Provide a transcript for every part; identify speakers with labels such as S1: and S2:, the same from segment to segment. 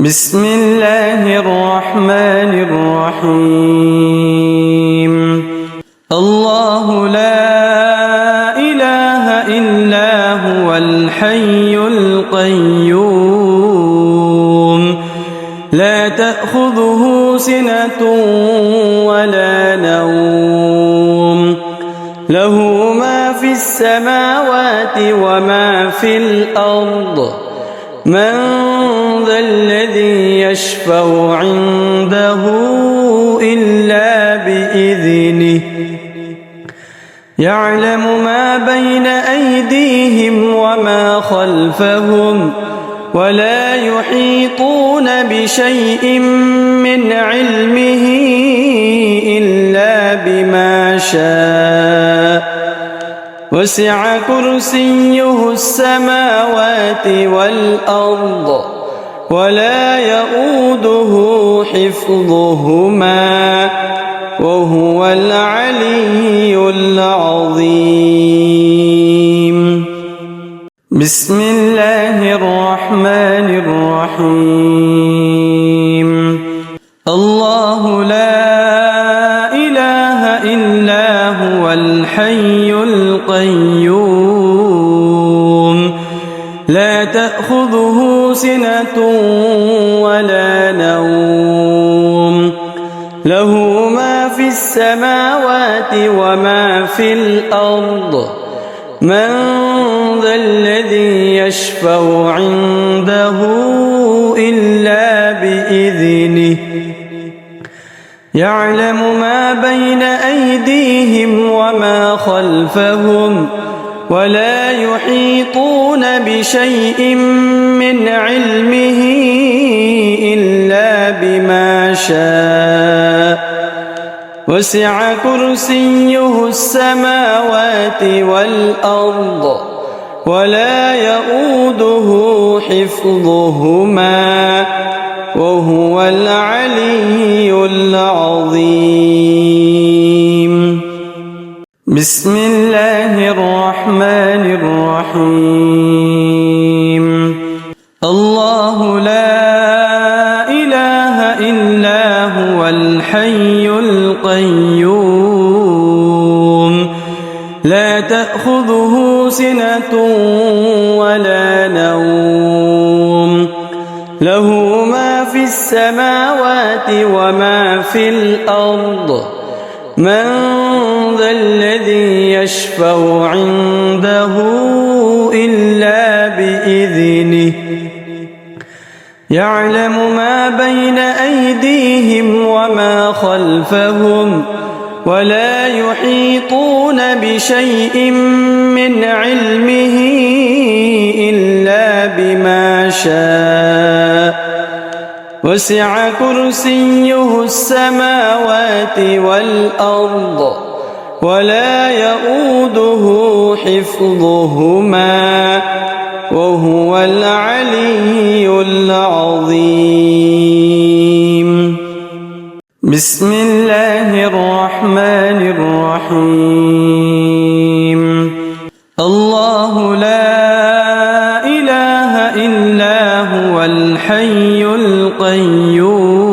S1: بسم الله الرحمن الرحيم. الله لا إله إلا هو الحي القيوم لا تأخذه سنة ولا نوم له ما في السماوات وما في الأرض من ذا الذي يشفع عنده إلا بإذنه يعلم ما بين أيديهم وما خلفهم ولا يحيطون بشيء من علمه إلا بما شاء وسع كرسيه السماوات والأرض ولا يؤوده حفظهما وهو العلي العظيم. بسم الله الرحمن الرحيم. الله لا إله إلا هو الحي القيوم لا تأخذه سنة ولا نوم له ما في السماوات وما في الأرض من ذا الذي يشفع عنده إلا بإذنه يعلم ما بين أيديهم وما خلفهم ولا يحيطون بشيء من علمه إلا بما شاء وسع كرسيه السماوات والأرض ولا يؤوده حفظهما وهو العلي العظيم. بسم الله الرحمن الرحيم. الله لا إله إلا هو الحي القيوم لا تأخذه سنة ولا نوم له ما في السماوات وما في الأرض من ذا الذي يشفع عنده إلا بإذنه يعلم ما بين أيديهم وما خلفهم ولا يحيطون بشيء من علمه إلا بما شاء وسع كرسيه السماوات والأرض ولا يؤوده حفظهما وهو العلي العظيم. بسم الله الرحمن الرحيم. الله لا إله إلا هو الحي القيوم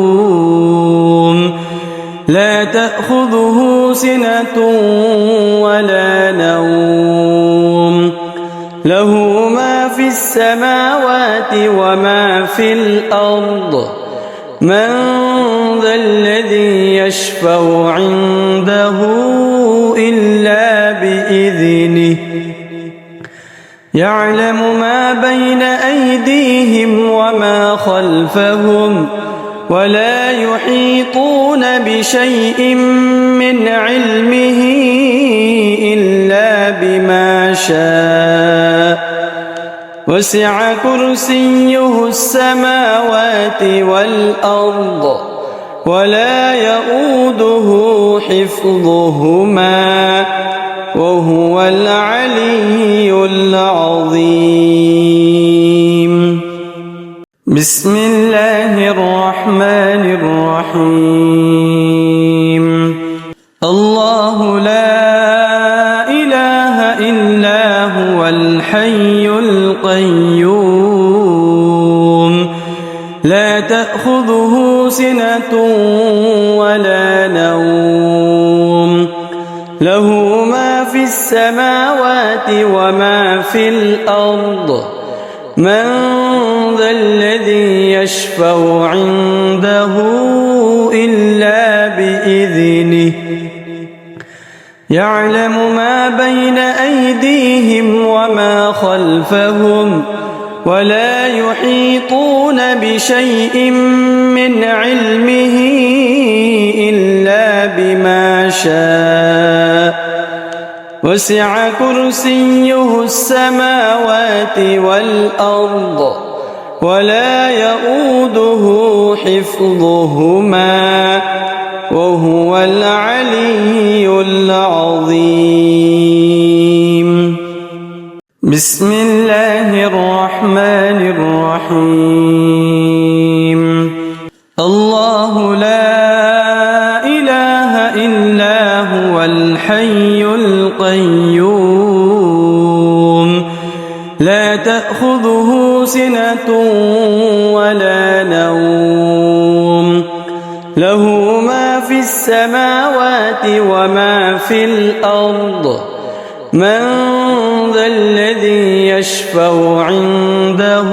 S1: لا تأخذه سنة ولا نوم له ما في السماوات وما في الأرض من ذا الذي يشفع عنده إلا بإذنه يعلم ما بين أيديهم وما خلفهم ولا يحيطون بشيء من علمه إلا بما شاء وسع كرسيه السماوات والأرض ولا يؤوده حفظهما وهو العلي العظيم. بسم الله الرحمن الرحيم. الله لا إله إلا هو الحي القيوم لا تأخذه سنة ولا نوم له ما في السماوات وما في الأرض من ذا الذي يشفع عنده إلا بإذنه يعلم ما بين أيديهم وما خلفهم ولا يحيطون بشيء من علمه إلا بما شاء وسع كرسيه السماوات والأرض ولا يؤوده حفظهما وهو العلي العظيم بسم الله الرحمن الرحيم الله لا إله إلا هو الحي القيوم لا تأخذه سنة ولا نوم له ما في السماوات وما في الأرض من ذا الذي يشفع عنده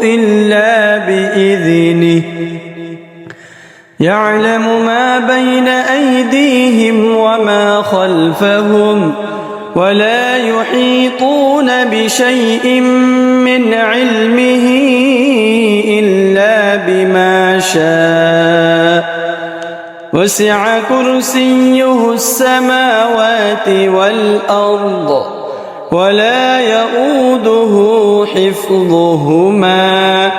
S1: إلا بإذنه يعلم ما بين أيديهم وما خلفهم ولا يحيطون بشيء من علمه إلا بما شاء وسع كرسيه السماوات والأرض ولا يؤوده حفظهما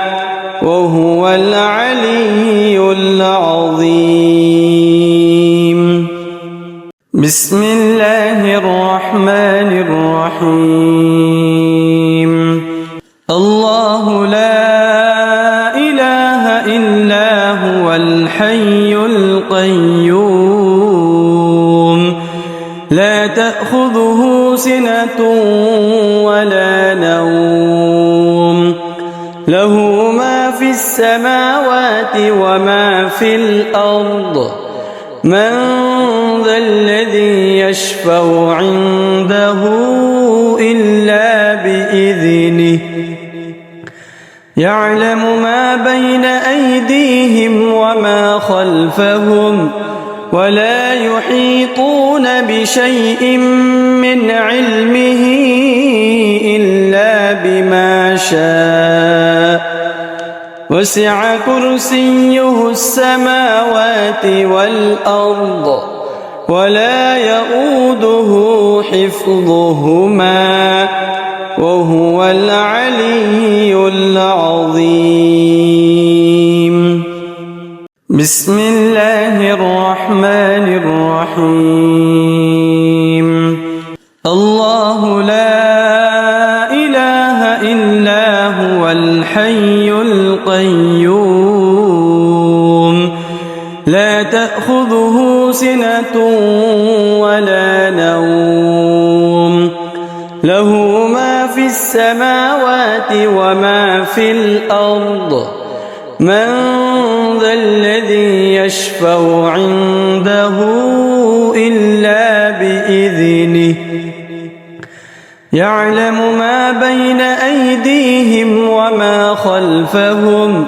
S1: وهو العلي العظيم بسم الله الرحمن الرحيم الله لا إله إلا هو الحي القيوم لا تأخذه سنة ولا نوم له ما في السماوات وما في الأرض من ذا الذي يشفع عنده إلا بإذنه يعلم ما بين أيديهم وما خلفهم ولا يحيطون بشيء من علمه إلا بما شاء وسع كرسيه السماوات والأرض ولا يؤوده حفظهما وهو العلي العظيم بسم الله الرحمن الرحيم الله لا إله إلا هو الحي القيوم لا تأخذه سنة ولا نوم له ما في السماوات وما في الأرض من ذا الذي يشفع عنده إلا بإذنه يعلم ما بين أيديهم وما خلفهم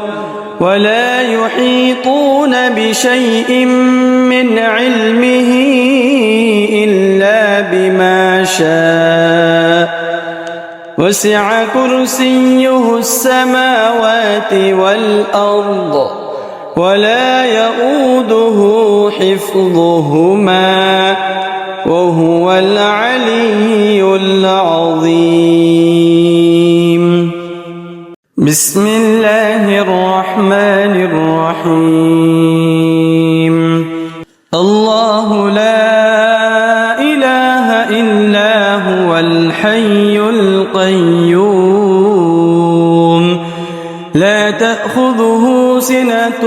S1: ولا يحيطون بشيء من علمه إلا بما شاء وسع كرسيه السماوات والأرض ولا يؤوده حفظهما وهو العلي العظيم بسم الله الرحمن الرحيم الله لا إله إلا هو الحي القيوم لا تأخذه سنة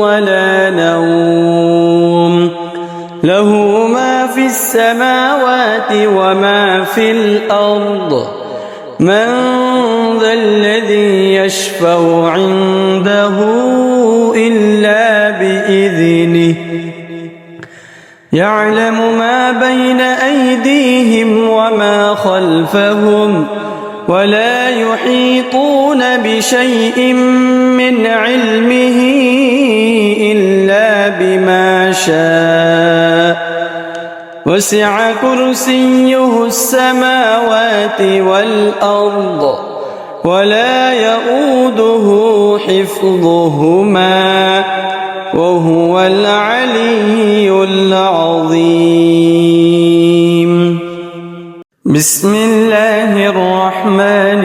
S1: ولا نوم له ما في السماوات وما في الأرض من ذا الذي يشفع عنده إلا بإذنه يعلم ما بين أيديهم وما خلفهم ولا يحيطون بشيء من علمه إلا بما شاء وسع كرسيه السماوات والأرض ولا يؤوده حفظهما وهو العلي العظيم. بسم الله الرحمن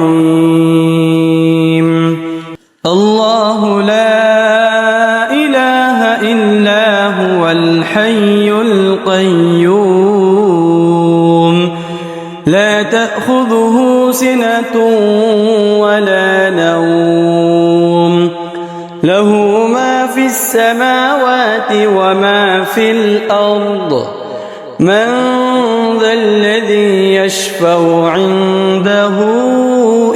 S1: الرحيم. الله لا إله إلا هو الحي القيوم لا تأخذه سنة ولا نوم له ما في السماوات وما في الأرض من ذا الذي يشفع عنده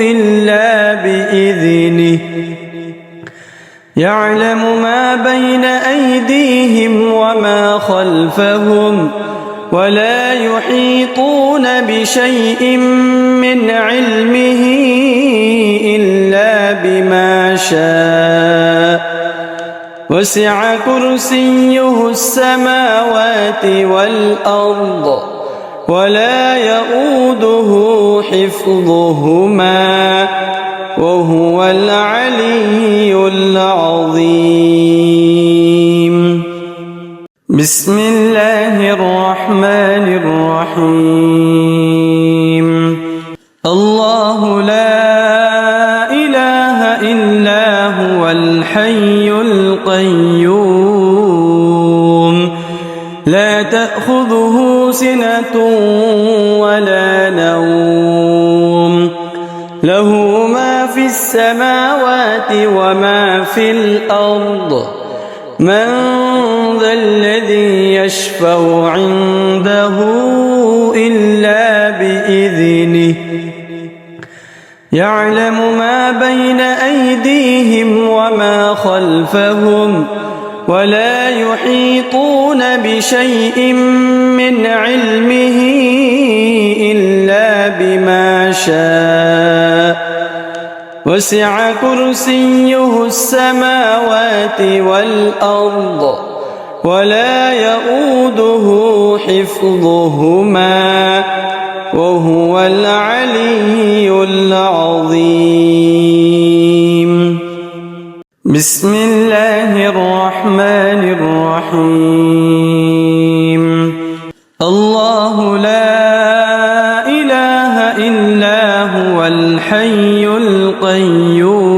S1: إلا بإذنه يعلم ما بين أيديهم وما خلفهم ولا يحيطون بشيء من علمه إلا بما شاء وسع كرسيه السماوات والأرض ولا يؤوده حفظهما وهو العلي العظيم. بسم الله الرحمن الرحيم. الله لا إله إلا هو الحي القيوم لا تأخذه سنة ولا نوم له ما في السماوات وما في الأرض من ذا الذي يشفع عنده إلا بإذنه يعلم ما بين أيديهم وما خلفهم ولا يحيطون بشيء من علمه إلا بما شاء وسع كرسيه السماوات والأرض ولا يؤوده حفظهما وهو العلي العظيم. بسم الله الرحمن الرحيم. الله لا إله إلا هو الحي القيوم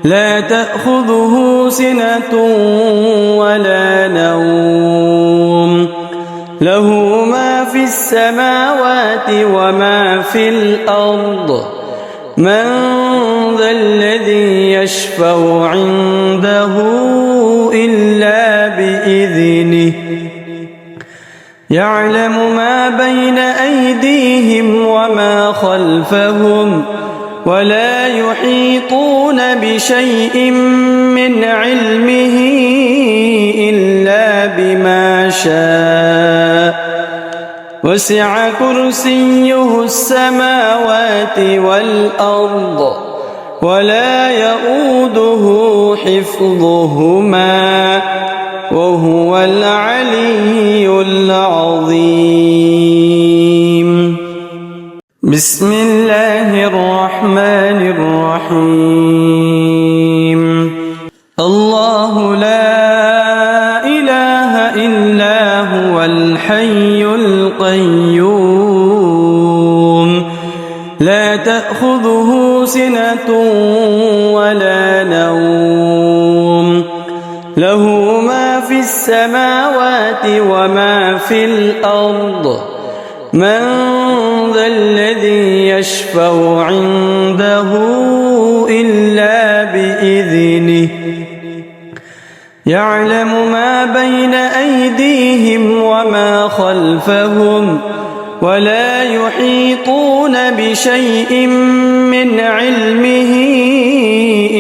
S1: لا تأخذه سنة ولا نوم له ما في السماوات وما في الأرض من ذا الذي يشفع عنده إلا بإذنه يعلم ما بين أيديهم وما خلفهم ولا يحيطون بشيء من علمه إلا بما شاء وسع كرسيه السماوات والأرض ولا يؤوده حفظهما وهو العلي العظيم. بسم الله الرحمن الرحيم. الله لا إله إلا هو الحي القيوم لا تأخذه سنة ولا نوم له ما في السماوات وما في الأرض من ذا الذي يشفع عنده إلا بإذنه يعلم ما بين أيديهم وما خلفهم ولا يحيطون بشيء من علمه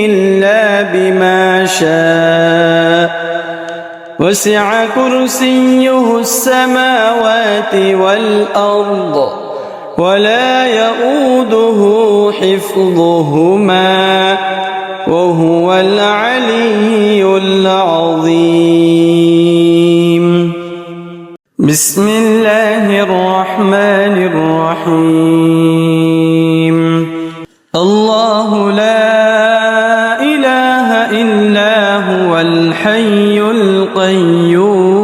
S1: إلا بما شاء وسع كرسيه السماوات والأرض ولا يؤوده حفظهما وهو العلي العظيم. بسم الله الرحمن الرحيم. الله لا إله إلا هو الحي القيوم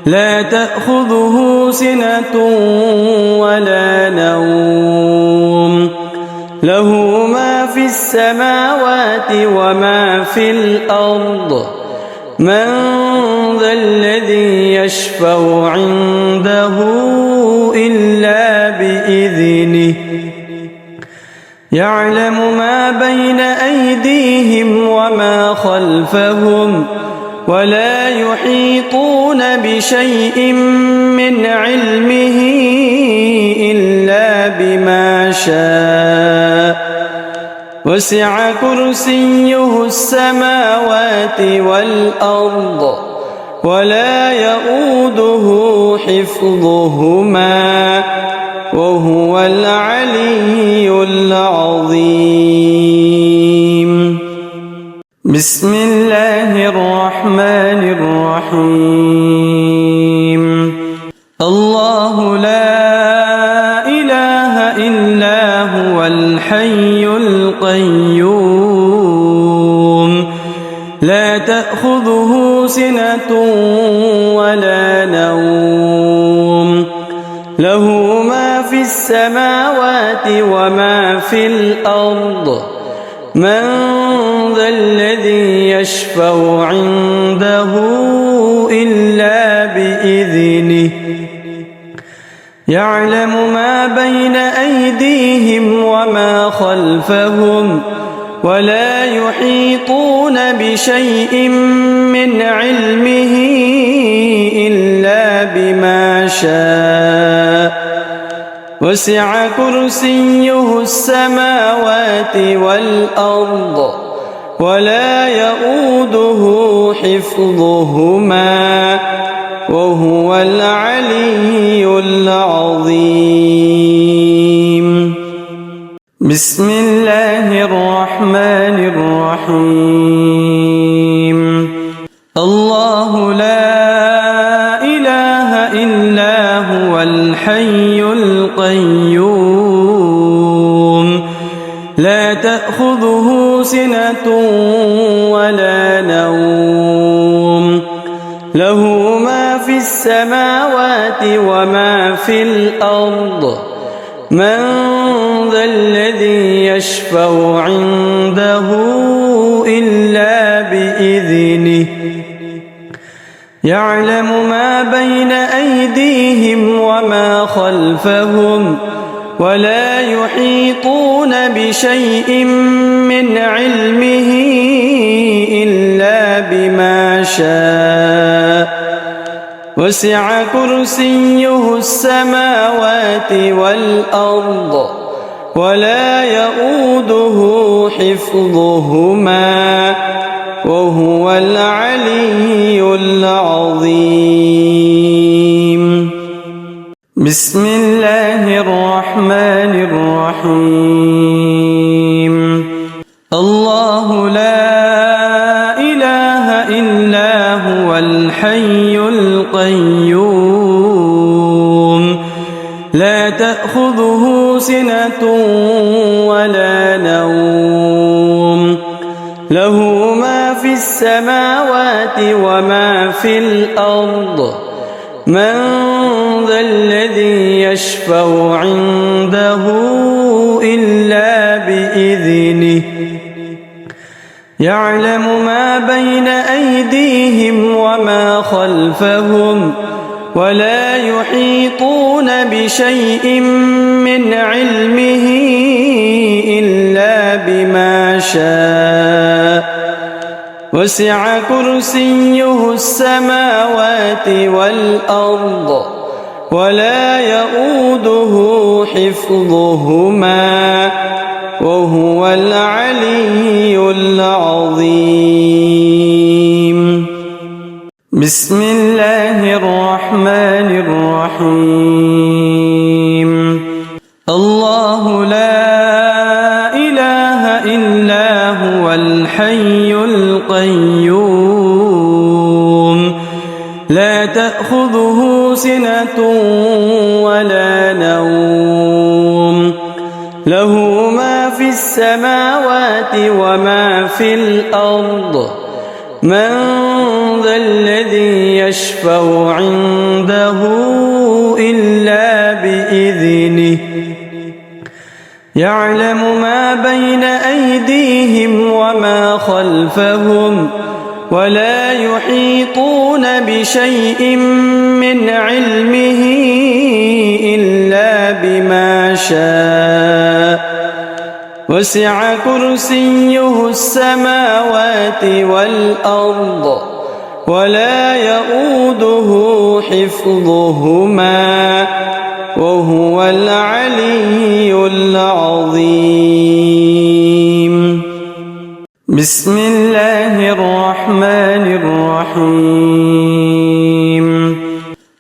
S1: لا تأخذه سنة ولا نوم له ما في السماوات وما في الأرض من ذا الذي يشفع عنده إلا بإذنه يعلم ما بين أيديهم وما خلفهم ولا يحيطون بشيء من علمه إلا بما شاء وسع كرسيه السماوات والأرض ولا يؤوده حفظهما وهو العلي العظيم. بسم الله الرحمن الرحيم. الله لا إله إلا هو الحي القيوم لا تأخذه سنة ولا نوم له ما في السماوات وما في الأرض من ذا الذي يشفع عنده إلا بإذنه يعلم ما بين أيديهم وما خلفهم ولا يحيطون بشيء من علمه إلا بما شاء وسع كرسيه السماوات والأرض ولا يؤوده حفظهما وهو العلي العظيم. بسم الله الرحمن الرحيم. الله لا إله إلا هو الحي القيوم لا تأخذه سنة ولا نوم له ما في السماوات وما في الأرض من ذا الذي يشفع عنده إلا بإذنه يعلم ما بين أيديهم وما خلفهم ولا يحيطون بشيء من علمه إلا بما شاء وسع كرسيه السماوات والأرض ولا يؤوده حفظهما وهو العلي العظيم. بسم الله الرحمن الرحيم. الله لا إله إلا هو الحي القيوم لا تأخذه سنة ولا نوم له ما في السماوات وما في الأرض من ذا الذي يشفع عنده إلا بإذنه يعلم ما بين أيديهم وما خلفهم ولا يحيطون بشيء من علمه إلا بما شاء وسع كرسيه السماوات والأرض ولا يؤوده حفظهما وهو العلي العظيم. بسم الله الرحمن الرحيم. الله لا إله إلا هو الحي القيوم لا تأخذه سنة ولا نوم له ما في السماوات وما في الأرض من ذا الذي يشفع عنده إلا بإذنه يعلم ما بين أيديهم وما خلفهم ولا يحيطون بشيء من علمه إلا بما شاء وسع كرسيه السماوات والأرض ولا يؤوده حفظهما وهو العلي العظيم. بسم الله الرحمن الرحيم.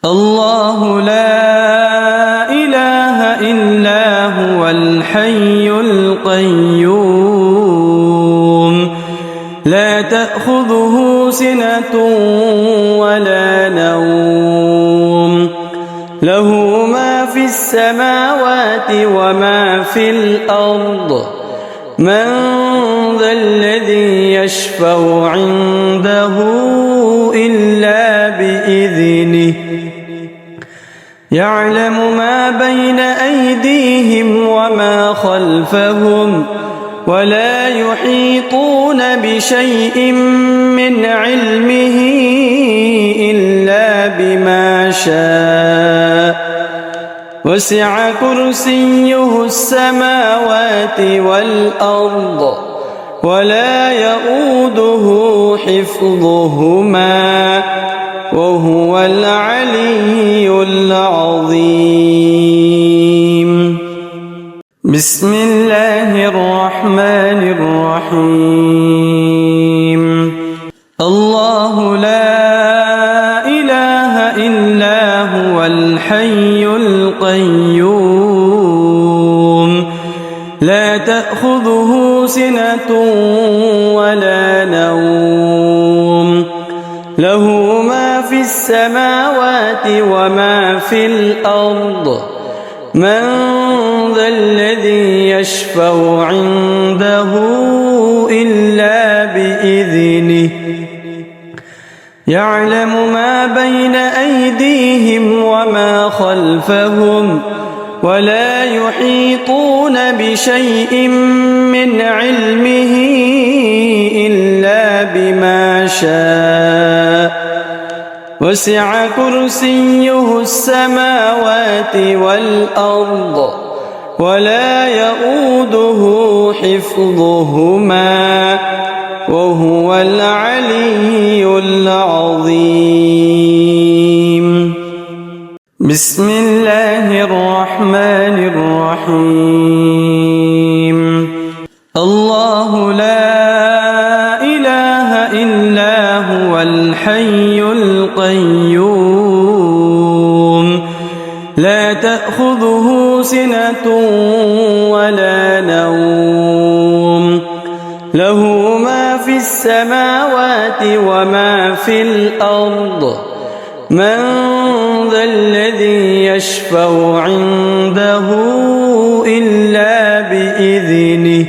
S1: الله لا إله إلا هو الحي القيوم لا تأخذه سنة ولا نوم له ما في السماوات وما في الأرض من ذا الذي يشفع عنده إلا بإذنه يعلم ما بين أيديهم وما خلفهم ولا يحيطون بشيء من علمه إلا بما شاء وسع كرسيه السماوات والأرض ولا يؤوده حفظهما وهو العلي العظيم. بسم الله الرحمن الرحيم. الله لا إله إلا هو الحي القيوم لا تأخذه سنة ولا نوم له ما في السماوات وما في الأرض من ذا الذي يشفع عنده إلا بإذنه يعلم ما بين أيديهم وما خلفهم ولا يحيطون بشيء من علمه إلا بما شاء وسع كرسيه السماوات والأرض ولا يؤوده حفظهما وهو العلي العظيم. بسم الله الرحمن الرحيم. الله لا إله إلا هو الحي القيوم لا تأخذه سنة ولا نوم له ما في السماوات وما في الأرض من ذا الذي يشفع عنده إلا بإذنه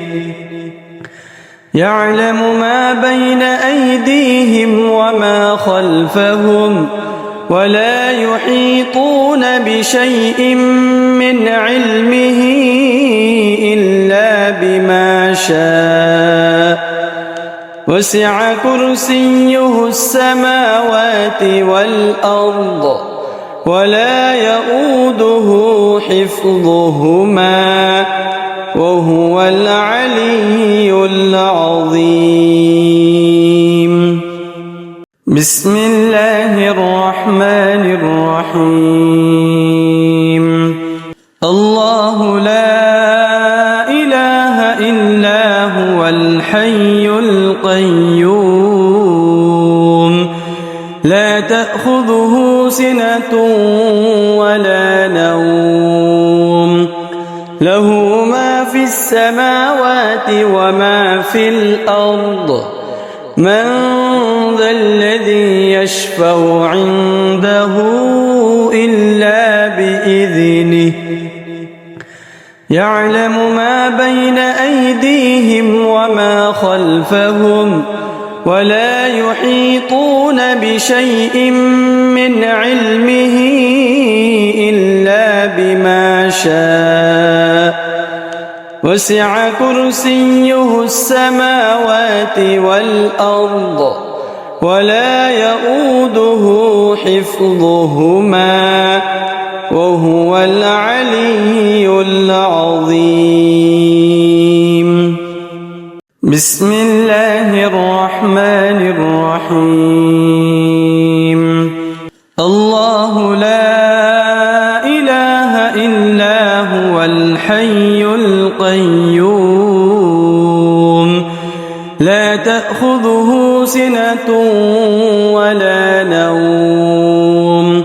S1: يعلم ما بين أيديهم وما خلفهم ولا يحيطون بشيء من علمه إلا بما شاء وسع كرسيه السماوات والأرض ولا يؤوده حفظهما وهو العلي العظيم. بسم الله الرحمن الرحيم. هو الحي القيوم لا تأخذه سنة ولا نوم له ما في السماوات وما في الأرض من ذا الذي يشفع عنده إلا بإذنه يعلم ما بين أيديهم وما خلفهم ولا يحيطون بشيء من علمه إلا بما شاء وسع كرسيه السماوات والأرض ولا يؤوده حفظهما وهو العلي العظيم بسم الله الرحمن الرحيم الله لا إله إلا هو الحي القيوم لا تأخذه سنة ولا نوم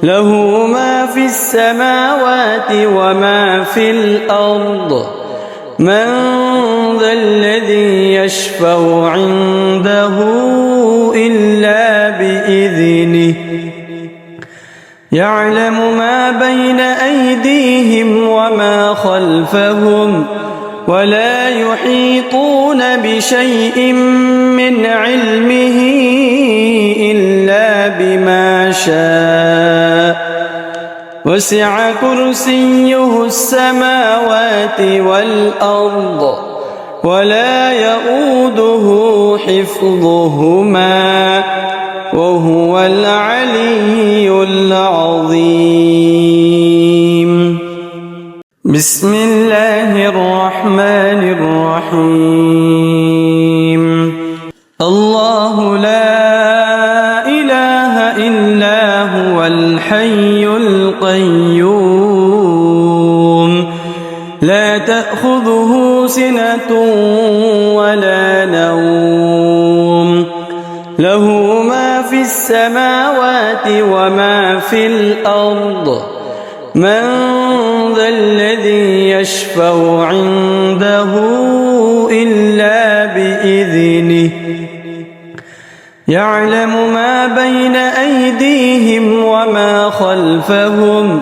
S1: له ما في السماوات وما في الأرض من ذا الذي يشفع عنده إلا بإذنه يعلم ما بين أيديهم وما خلفهم ولا يحيطون بشيء من علمه إلا بما شاء وسع كرسيه السماوات والأرض ولا يؤوده حفظهما وهو العلي العظيم بسم الله الرحمن الرحيم الله لا إله إلا هو الحي القيوم لا تأخذه سنة ولا نوم له ما في السماوات وما في الأرض من ذا الذي يشفع عنده إلا بإذنه يعلم ما بين أيديهم وما خلفهم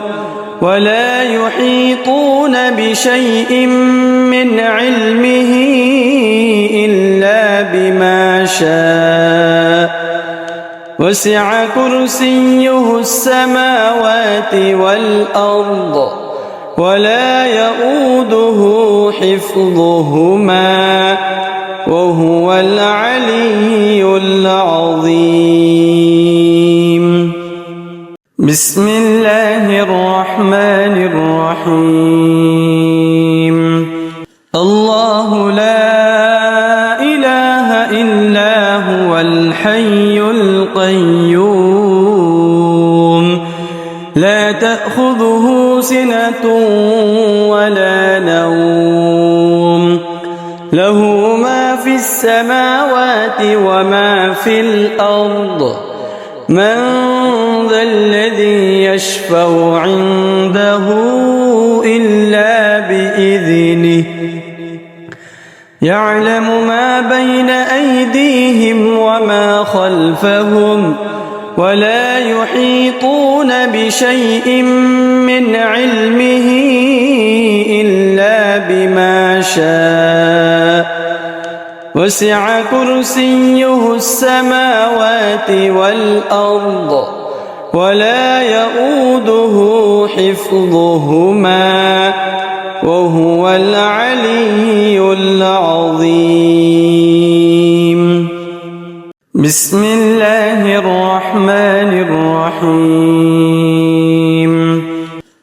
S1: ولا يحيطون بشيء من علمه إلا بما شاء وسع كرسيه السماوات والأرض ولا يؤوده حفظهما وهو العلي العظيم بسم الله الرحمن الرحيم الله لا إله إلا هو الحي القيوم لا تأخذه سنة ولا نوم له ما في السماوات وما في الأرض من ذا الذي يشفع عنده إلا بإذنه يعلم ما بين أيديهم وما خلفهم ولا يحيطون بشيء من علمه إلا بما شاء وسع كرسيه السماوات والأرض ولا يؤوده حفظهما وهو العلي العظيم بسم الله الرحمن الرحيم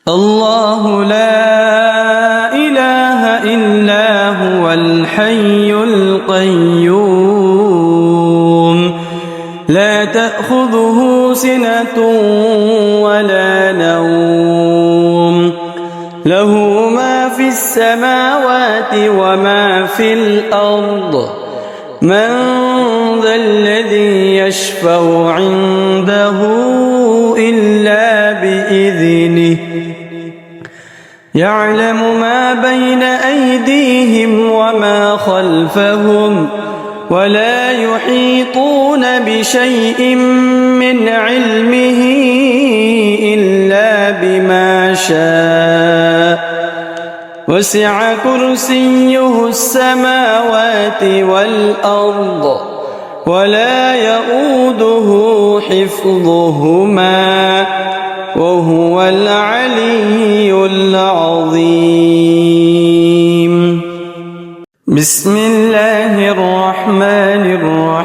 S1: الله لا إله إلا هو الحي القيوم لا تأخذه سنة ولا نوم له ما في السماوات السماوات وما في الأرض من ذا الذي يشفع عنده إلا بإذنه يعلم ما بين أيديهم وما خلفهم ولا يحيطون بشيء من علمه إلا بما شاء وسع كرسيه السماوات والأرض ولا يؤوده حفظهما وهو العلي العظيم. بسم الله الرحمن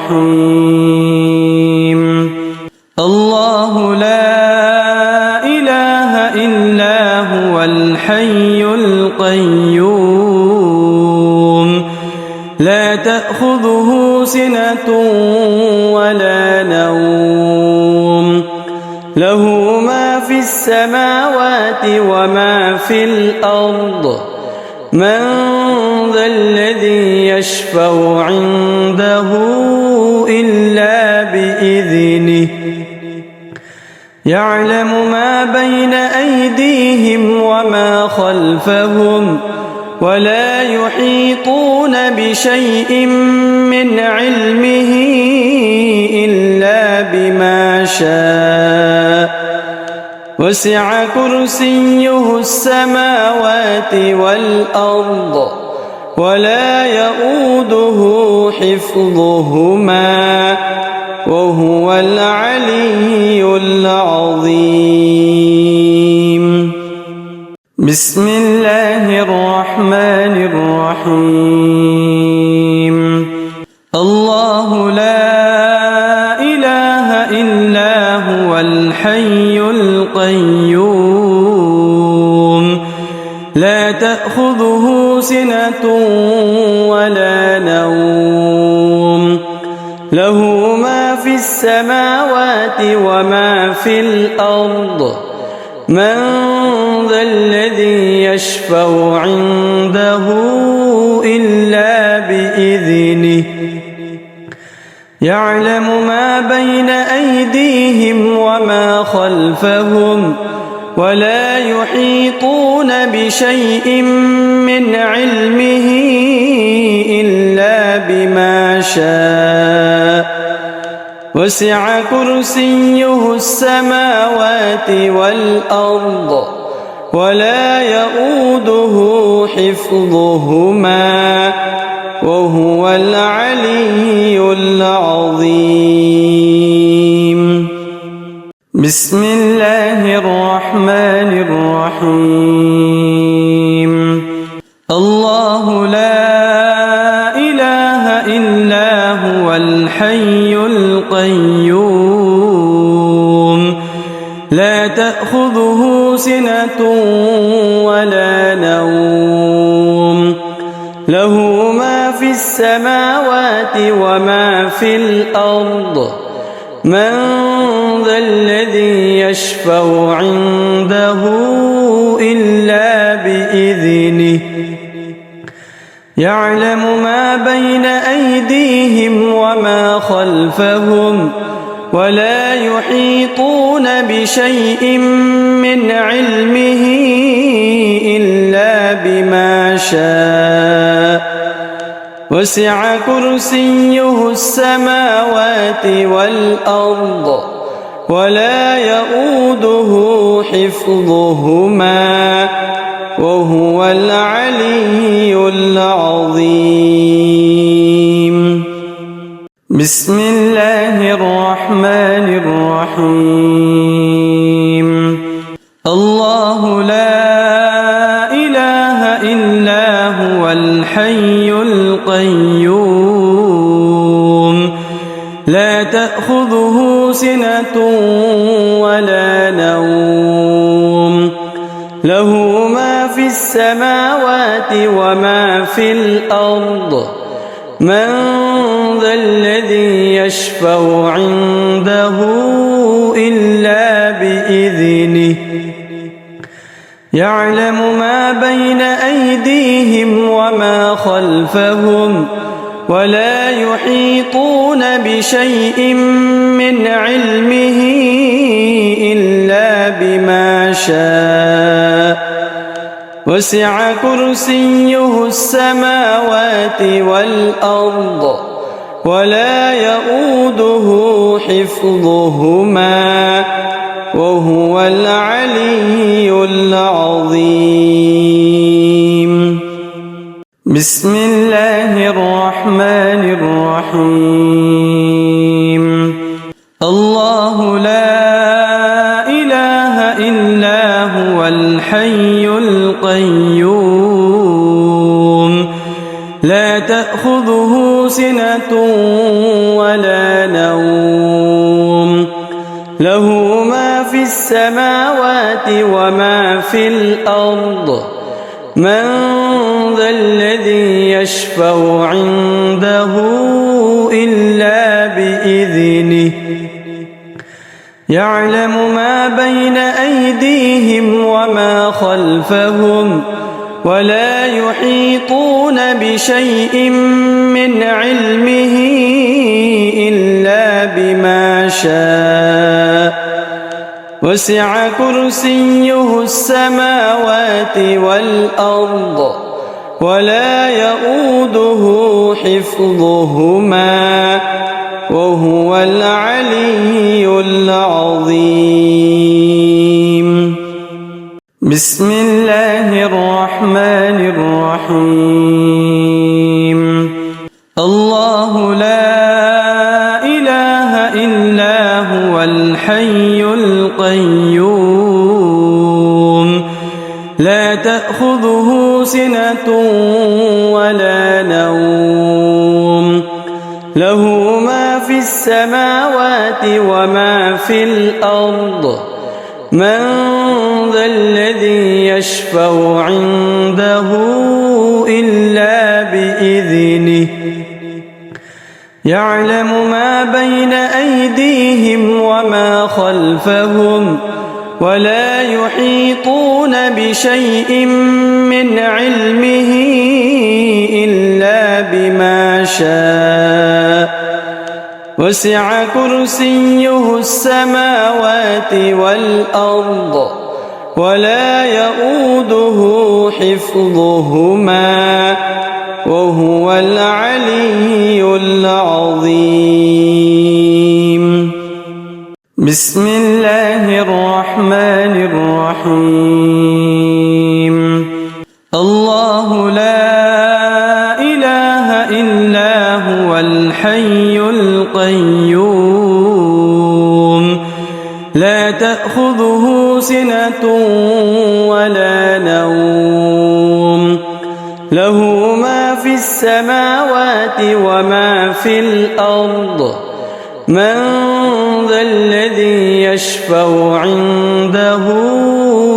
S1: الرحيم. الله لا إله إلا هو الحي القيوم لا تأخذه سنة ولا نوم له ما في السماوات وما في الأرض من ذا الذي يشفع عنده إلا بإذنه يعلم ما بين أيديهم وما خلفهم ولا يحيطون بشيء من علمه إلا بما شاء وسع كرسيه السماوات والأرض ولا يؤوده حفظهما وهو العلي العظيم. بسم الله الرحمن الرحيم. الله لا إله إلا هو الحي القيوم لا تأخذه سنة ولا نوم له ما في السماوات وما في الأرض من ذا الذي يشفع عنده إلا بإذنه يعلم ما بين أيديهم وما خلفهم ولا يحيطون بشيء من علمه إلا بما شاء وسع كرسيه السماوات والأرض ولا يؤوده حفظهما وهو العلي العظيم. بسم الله الرحمن الرحيم. الله لا إله إلا هو الحي القيوم لا تأخذه سنة ولا نوم له ما في السماوات وما في الأرض من ذا الذي يشفع عنده إلا بإذنه يعلم ما بين أيديهم وما خلفهم ولا يحيطون بشيء من علمه إلا بما شاء وسع كرسيه السماوات والأرض ولا يؤوده حفظهما وهو العلي العظيم. بسم الله الرحمن الرحيم. الله لا إله إلا هو الحي القيوم لا تأخذه سنة ولا نوم له ما في السماوات وما في الأرض من ذا الذي يشفع عنده إلا بإذنه يعلم ما بين أيديهم وما خلفهم ولا يحيطون بشيء من علمه إلا بما شاء وسع كرسيه السماوات والأرض ولا يؤوده حفظهما وهو العلي العظيم. بسم الله الرحمن الرحيم. الله لا إله إلا هو الحي القيوم لا تأخذه سنة ولا نوم له ما في السماوات وما في الأرض من ذا الذي يشفع عنده إلا بإذنه يعلم ما بين أيديهم وما خلفهم ولا يحيطون بشيء من علمه إلا بما شاء وسع كرسيه السماوات والأرض ولا يؤوده حفظهما وهو العلي العظيم. بسم الله الرحمن الرحيم. الله لا إله إلا هو الحي القيوم لا تأخذه سنة ولا نوم له ما في السماوات وما في الأرض من ذا الذي يشفع عنده إلا بإذنه يعلم ما بين أيديهم وما خلفهم ولا يحيطون بشيء من علمه إلا بما شاء وسع كرسيه السماوات والأرض ولا يؤوده حفظهما وهو العلي العظيم. بسم الله الرحمن الرحيم. الله لا إله إلا هو الحي القيوم لا تأخذه سنة ولا نوم له ما في السماوات وما في الأرض من ذا الذي يشفع عنده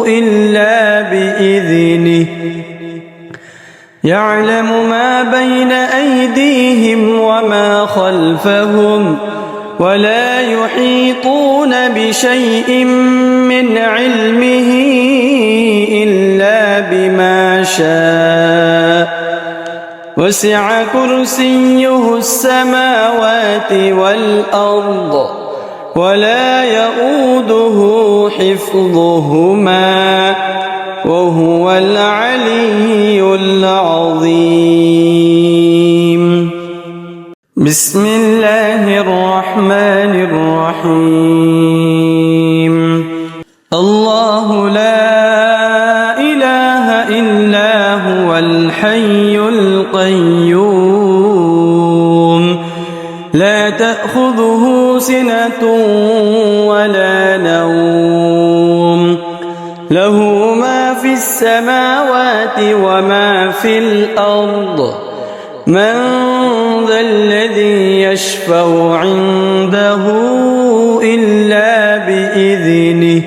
S1: إلا بإذنه يعلم ما بين أيديهم وما خلفهم ولا يحيطون بشيء من علمه إلا بما شاء وسع كرسيه السماوات والأرض ولا يؤوده حفظهما وهو العلي العظيم. بسم الله الرحمن الرحيم. الله لا إله إلا هو الحي القيوم لا تأخذه سنة ولا نوم له ما في السماوات وما في الأرض من ذا الذي يشفع عنده إلا بإذنه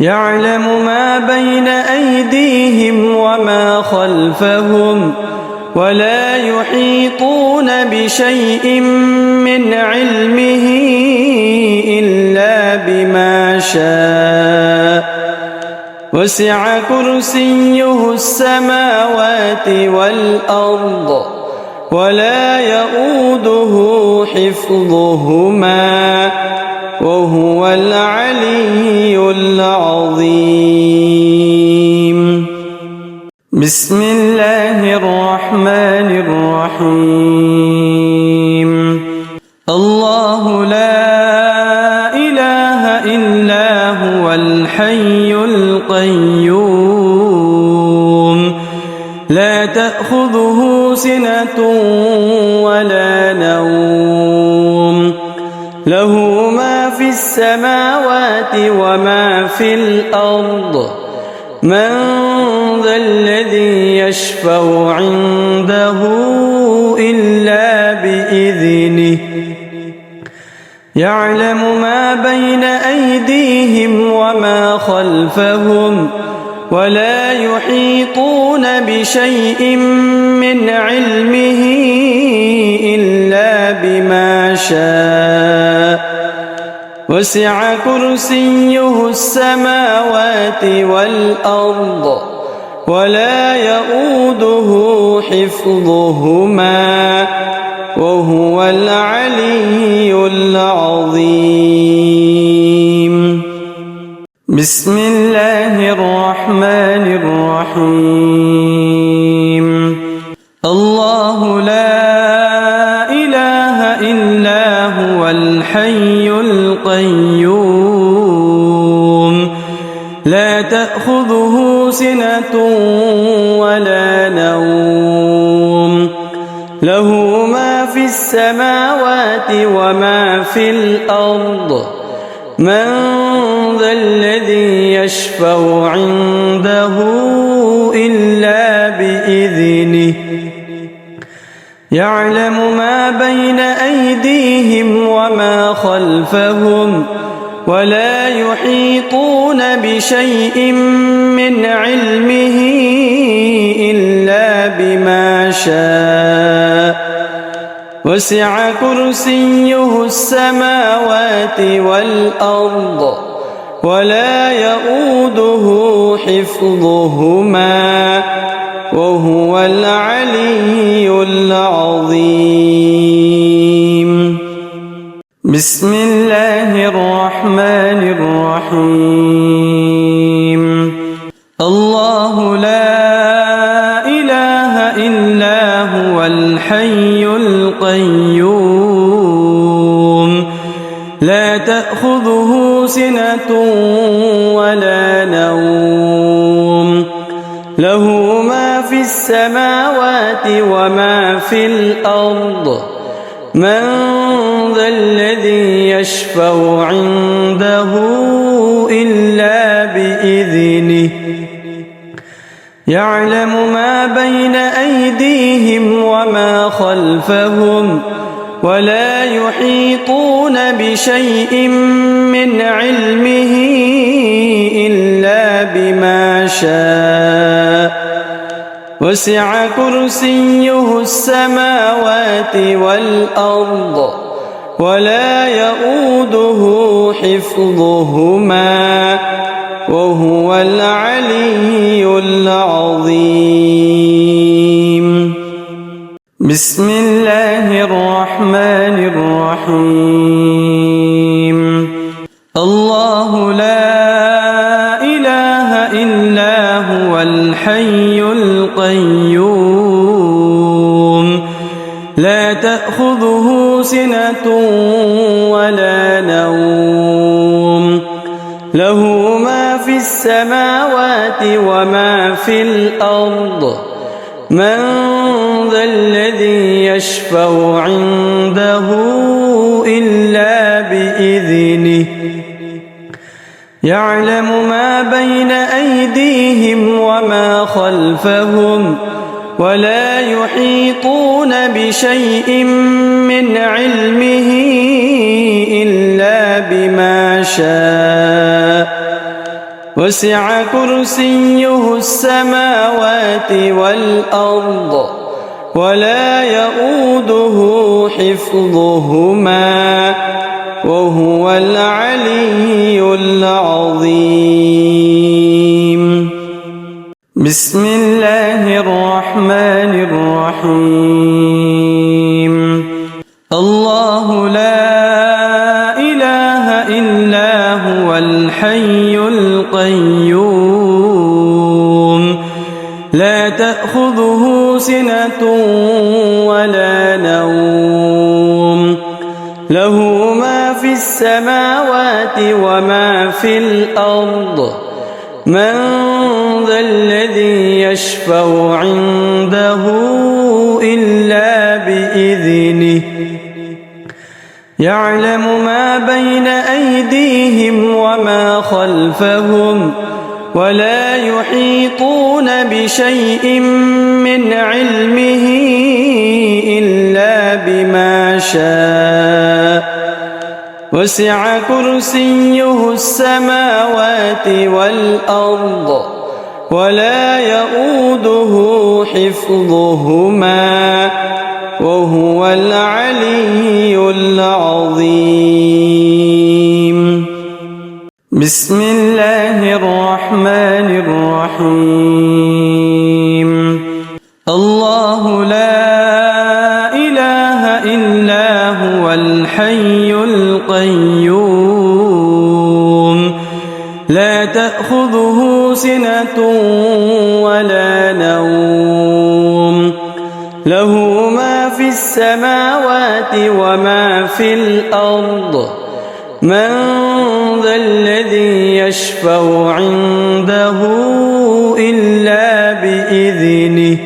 S1: يعلم ما بين أيديهم وما خلفهم ولا يحيطون بشيء من علمه إلا بما شاء وسع كرسيه السماوات والأرض ولا يؤوده حفظهما وهو العلي العظيم. بسم الله الرحمن الرحيم. الله لا إله إلا هو الحي القيوم لا تأخذه سنة ولا نوم له ما في السماوات وما في الأرض من ذا الذي يشفع عنده إلا بإذنه يعلم ما بين أيديهم وما خلفهم ولا يحيطون بشيء من علمه إلا بما شاء وسع كرسيه السماوات والأرض ولا يؤوده حفظهما وهو العلي العظيم. بسم الله الرحمن الرحيم. الله لا إله إلا هو الحي القيوم لا تأخذه سنة ولا نوم له ما في السماوات وما في الأرض من ذا الذي يشفع عنده إلا بإذنه يعلم ما بين أيديهم وما خلفهم ولا يحيطون بشيء من علمه إلا بما شاء وسع كرسيه السماوات والأرض ولا يؤوده حفظهما وهو العلي العظيم. بسم الله الرحمن الرحيم. الله لا إله إلا هو الحي القيوم لا تأخذه سنة ولا نوم له ما في السماوات وما في الأرض من ذا الذي يشفع عنده إلا بإذنه يعلم ما بين أيديهم وما خلفهم ولا يحيطون بشيء من علمه إلا بما شاء وسع كرسيه السماوات والأرض ولا يؤوده حفظهما وهو العلي العظيم. بسم الله الرحمن الرحيم. الله لا إله إلا هو الحي القيوم لا تأخذه سنة ولا نوم له ما في السماوات وما في الأرض من ذا الذي يشفع عنده إلا بإذنه يعلم ما بين أيديهم وما خلفهم ولا يحيطون بشيء من علمه إلا بما شاء وسع كرسيه السماوات والأرض ولا يؤوده حفظهما وهو العلي العظيم. بسم الله الرحمن الرحيم الله لا إله إلا هو الحي القيوم لا تأخذه سنة ولا نوم له ما في السماوات وما في الأرض من ذا الذي يشفع عنده إلا بإذنه يعلم ما بين أيديهم وما خلفهم ولا يحيطون بشيء من علمه إلا بما شاء وسع كرسيه السماوات والأرض ولا يؤوده حفظهما وهو العلي العظيم بسم الله الرحمن الرحيم الله لا إله إلا هو الحي القيوم لا تأخذه سنة ولا نوم له ما في السماوات وما في الأرض من ذا الذي يشفع عنده إلا بإذنه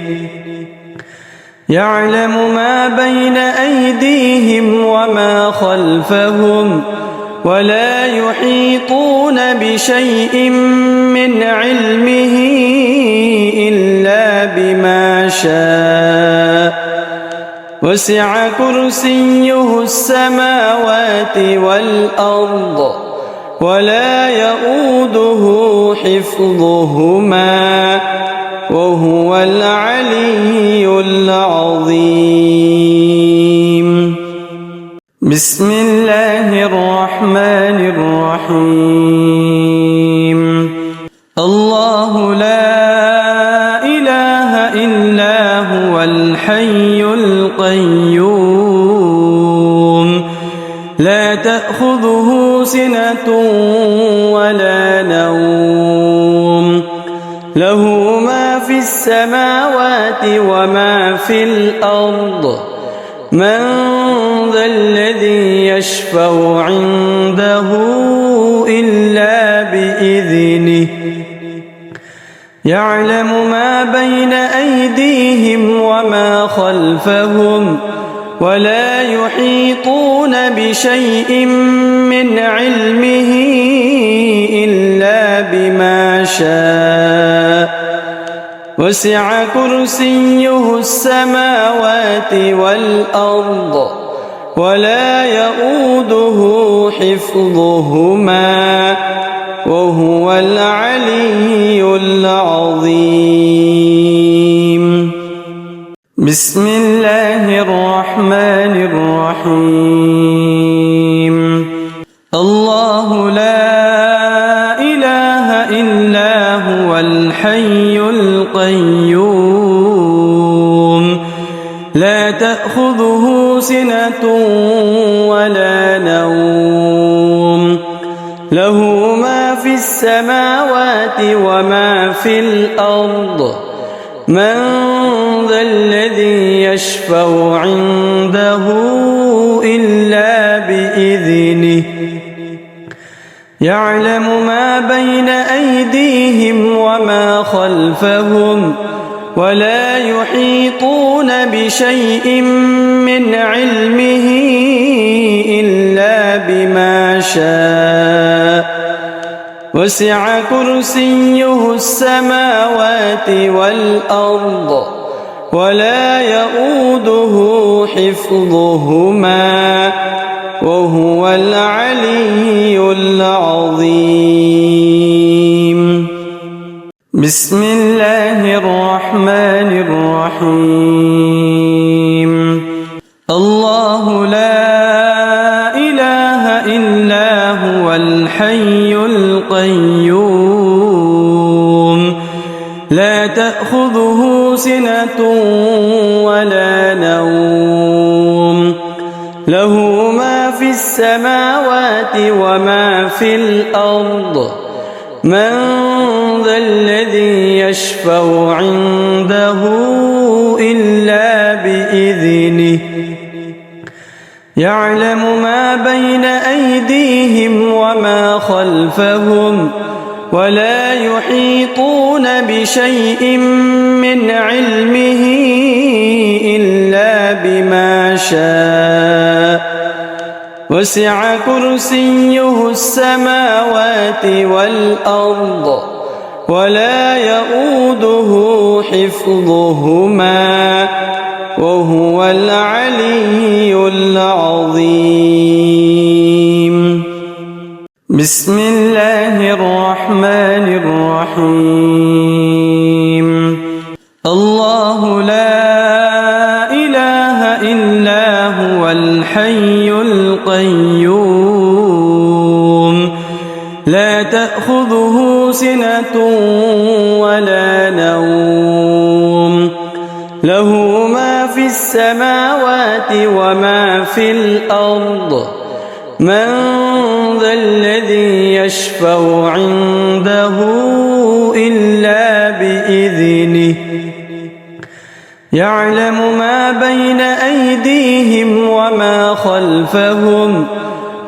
S1: يعلم ما بين أيديهم وما خلفهم ولا يحيطون بشيء من علمه إلا بما شاء وسع كرسيه السماوات والأرض ولا يؤوده حفظهما وهو العلي العظيم بسم الله الرحمن الرحيم الله لا إله إلا هو الحي القيوم لا تأخذه سنة ولا نوم له ما في السماوات وما في الأرض من ذا الذي يشفع عنده إلا بإذنه يعلم ما بين أيديهم وما خلفهم ولا يحيطون بشيء من علمه إلا بما شاء وسع كرسيه السماوات والأرض ولا يؤوده حفظهما وهو العلي العظيم بسم الله الرحمن الرحيم الله لا إله إلا هو الحي القيوم لا تأخذه سنة ولا نوم له ما في السماوات وما في الأرض من ذا الذي يشفع عنده إلا بإذنه يعلم ما بين أيديهم وما خلفهم ولا يحيطون بشيء من علمه إلا بما شاء وسع كرسيه السماوات والأرض ولا يؤوده حفظهما وهو العلي العظيم بسم الله الرحمن الرحيم الله لا إله إلا هو الحي القيوم لا له ما في السماوات وما في الأرض من ذا الذي يشفع عنده إلا بإذنه يعلم ما بين أيديهم وما خلفهم ولا يحيطون بشيء من علمه إلا بما شاء وسع كرسيه السماوات والأرض ولا يؤوده حفظهما وهو العلي العظيم. بسم الله الرحمن الرحيم. الله لا إله إلا هو الحي القيوم لا تأخذه سنة ولا نوم له ما في السماوات وما في الأرض من ذا الذي يشفع عنده إلا بإذنه يعلم ما بين أيديهم وما خلفهم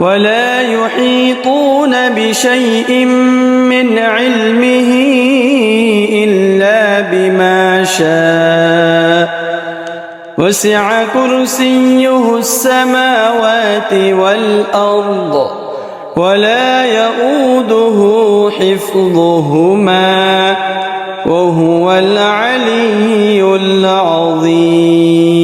S1: ولا يحيطون بشيء من علمه إلا بما شاء وسع كرسيه السماوات والأرض ولا يؤوده حفظهما وهو العلي العظيم.